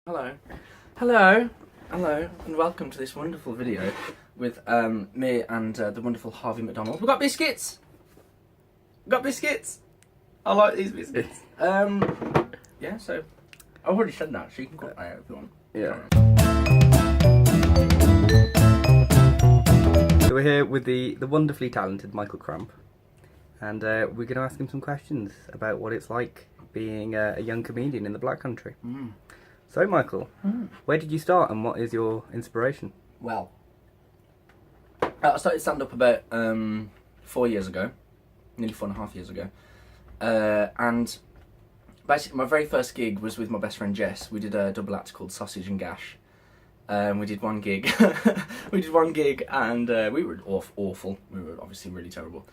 Hello, and welcome to this wonderful video with me and the wonderful Harvey McDonald. We've got biscuits! I like these biscuits. Yeah, so I've already said that, so you can cut that out if you want. Yeah. So we're here with the wonderfully talented Michael Crump, and we're going to ask him some questions about what it's like being a young comedian in the Black Country. So, Michael, where did you start and what is your inspiration? Well, I started stand-up about 4 years ago, nearly 4.5 years ago, and basically my very first gig was with my best friend Jess. We did a double act called Sausage and Gash. We did one gig, and we were awful. We were obviously really terrible.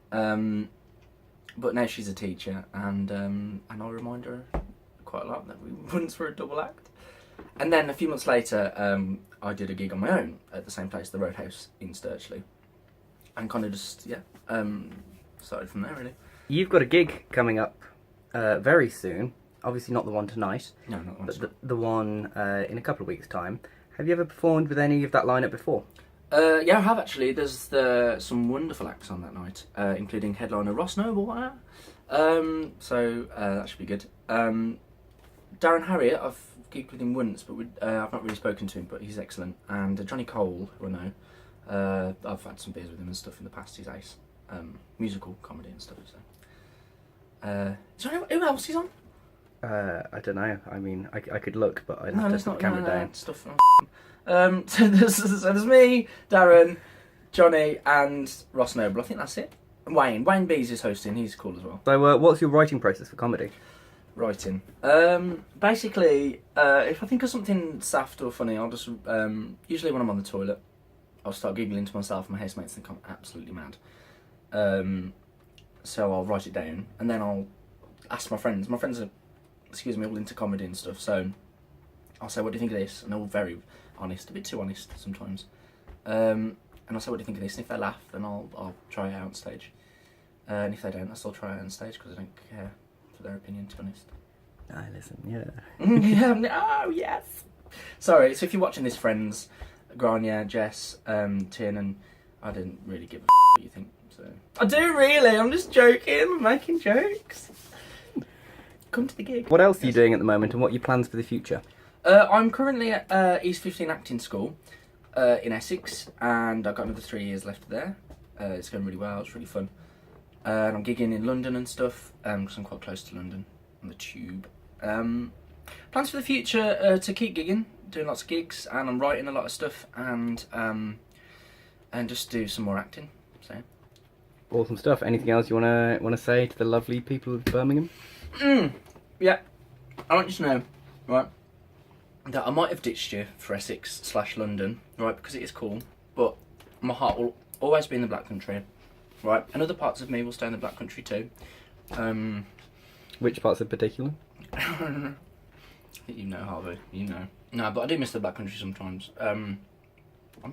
But now she's a teacher, and I remind her quite a lot that we once were a double act. And then a few months later, I did a gig on my own at the same place, the Roadhouse in Sturchley, and kind of just started from there really. You've got a gig coming up very soon. Obviously not the one tonight. No, not the one. But the one in a couple of weeks' time. Have you ever performed with any of that lineup before? Yeah, I have actually. There's some wonderful acts on that night, including headliner Ross Noble. So that should be good. Darren Harriott, I've gigged with him once, but I've not really spoken to him, but he's excellent. And Johnny Cole, who I know, I've had some beers with him and stuff in the past. He's ace. Musical comedy and stuff. So, who else is on? I don't know. I mean, I could look, but I'd have to put the camera down. Stuff. So there's me, Darren, Johnny, and Ross Noble. I think that's it. And Wayne Bees is hosting. He's cool as well. So, what's your writing process for comedy? Writing. Basically, if I think of something saft or funny, I'll just usually when I'm on the toilet, I'll start giggling to myself. My housemates think I'm absolutely mad. So I'll write it down, and then I'll ask my friends. My friends are, all into comedy and stuff. So I'll say, "What do you think of this?" And they're all very honest, a bit too honest sometimes. And I'll say, "What do you think of this?" And if they laugh, then I'll try it out on stage. And if they don't, I'll still try it on stage because I don't care for their opinion, to be honest. I listen, yeah. Oh, yes. Sorry, so if you're watching this, friends, Grania, Jess, Tin, and I didn't really give a what you think. So I do really. I'm just joking. I'm making jokes. Come to the gig. What else are you doing at the moment, and what are your plans for the future? I'm currently at East 15 Acting School in Essex, and I've got another 3 years left there. It's going really well. It's really fun. And I'm gigging in London and stuff, because I'm quite close to London on the tube. Plans for the future to keep gigging, doing lots of gigs, and I'm writing a lot of stuff, and just do some more acting. So awesome stuff. Anything else you wanna say to the lovely people of Birmingham? Yeah, I want you to know, right, that I might have ditched you for Essex/London, right, because it is cool, but my heart will always be in the Black Country, right, and other parts of me will stay in the Black Country too. Which parts in particular? I think you know, Harvey, you know. No, but I do miss the Black Country sometimes. I'm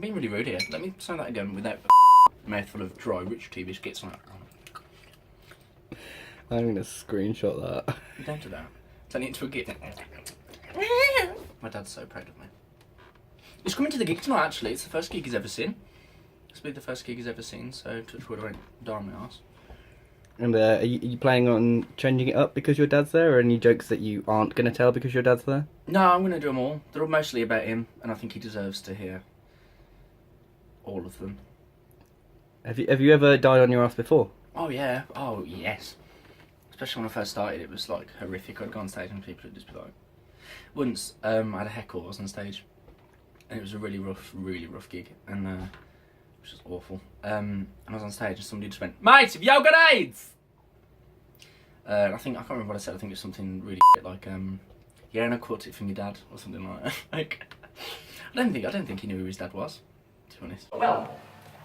being really rude here. Let me say that again without a mouthful of dry rich tea biscuits. I'm going to screenshot that. Don't do that. Turn it into a gift. My dad's so proud of me. He's coming to the gig tonight, actually. It's the first gig he's ever seen. It's been the first gig he's ever seen, so touch wood, I won't die on my arse. And are you planning on changing it up because your dad's there, or any jokes that you aren't going to tell because your dad's there? No, I'm going to do them all. They're all mostly about him, and I think he deserves to hear all of them. Have you ever died on your ass before? Oh, yeah. Oh, yes. Especially when I first started, it was like horrific. I'd go on stage and people would just be like... Once, I had a heckle, I was on stage, and it was a really rough gig, and which was awful. And I was on stage and somebody just went, "Mate, have you got AIDS?" I can't remember what I said. I think it was something really like, "Yeah, and I caught it from your dad," or something like that. Like, I don't think he knew who his dad was, to be honest. Well,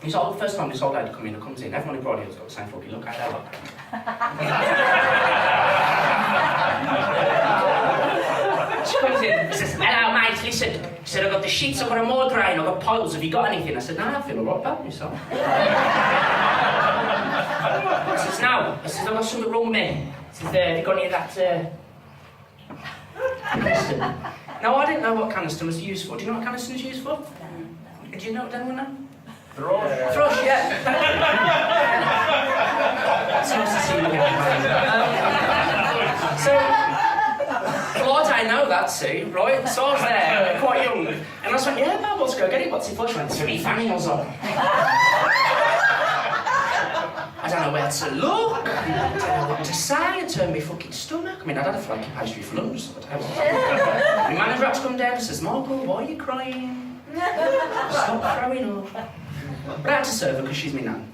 it's the first time this old lady comes in. Everyone in Broadhill's got the same fucking look. She comes in, she says, "Hello, mate, listen." She said, "I've got the sheets, I've got a more drain, I've got piles, have you got anything?" I said, "No, I feel alright about myself." She says, "No." I said, "I've got something wrong with me." She says, "Have you got any of that, No, I didn't know what canister was used for. Do you know what canister is used for? Do you know what anyone know? Thrush. Thrush, yeah. It's nice to see you again. So, well, I didn't know that, see, right? So I was there, quite young, and I just went, yeah, Bob, let's go get it. What's it for? She went, to be fanny or something. I don't know where to look, I don't know what to say, it turned me fucking stomach. I mean, I'd had a flaky pastry for lunch, so my manager had to come down and says, Michael, why are you crying? Stop throwing up. But I had to serve her because she's my nan.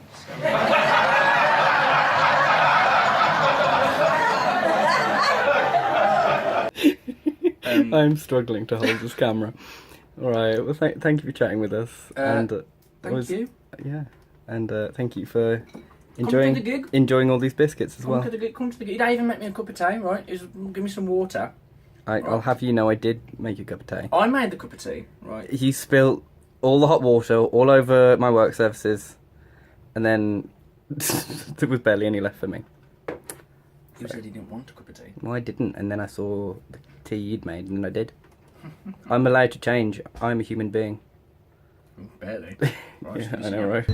I'm struggling to hold this camera. All right. Well, thank you for chatting with us. Thank you. Yeah. And thank you for enjoying all these biscuits as well. Come to the gig. You don't even make me a cup of tea, right? Just give me some water. I'll have you know I did make a cup of tea. I made the cup of tea, right? You spilt all the hot water all over my work surfaces, and then there was barely any left for me. You said you didn't want a cup of tea. No, I didn't, and then I saw the tea you'd made, and I did. I'm allowed to change. I'm a human being. Barely. Right, yeah, I know, right?